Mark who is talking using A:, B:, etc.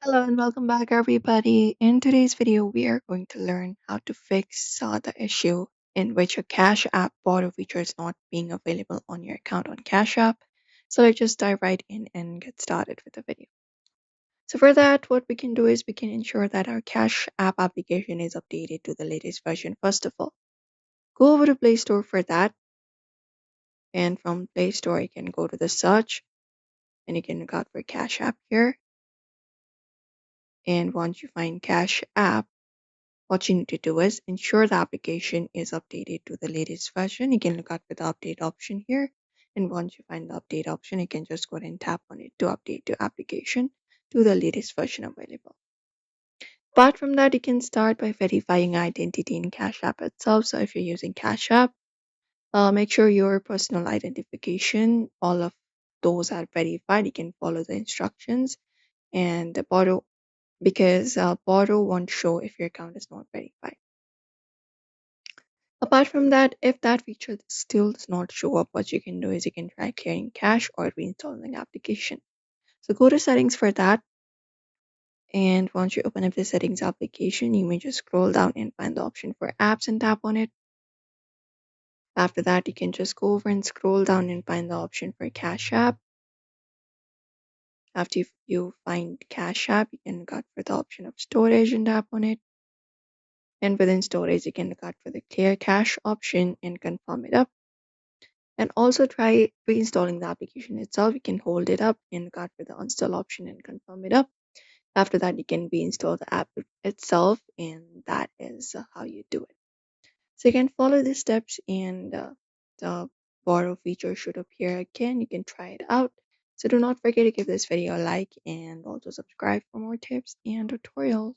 A: Hello and welcome back, everybody. In today's video, we are going to learn how to fix the issue in which a Cash App borrow feature is not being available on your account on Cash App. So let's just dive right in and get started with the video. So for that, what we can do is we can ensure that our Cash App application is updated to the latest version. First of all, go over to Play Store for that, and from Play Store, you can go to the search and you can look out for Cash App here. And once you find Cash App, what you need to do is ensure the application is updated to the latest version. You can look out for the update option here. And once you find the update option, you can just go ahead and tap on it to update your application to the latest version available. Apart from that, you can start by verifying identity in Cash App itself. So if you're using Cash App, make sure your personal identification, all of those are verified. You can follow the instructions and the borrow because borrow won't show if your account is not verified. Apart from that, if that feature still does not show up, what you can do is you can try clearing cache or reinstalling the application. So go to settings for that. And once you open up the settings application, you may just scroll down and find the option for apps and tap on it. After that, you can just go over and scroll down and find the option for Cash App. After you find Cash App, you can look out for the option of storage and tap on it. And within storage, you can look out for the clear cache option and confirm it up. And also try reinstalling the application itself. You can hold it up and look out for the uninstall option and confirm it up. After that, you can reinstall the app itself, and that is how you do it. So you can follow these steps, and the borrow feature should appear again. You can try it out. So do not forget to give this video a like and also subscribe for more tips and tutorials.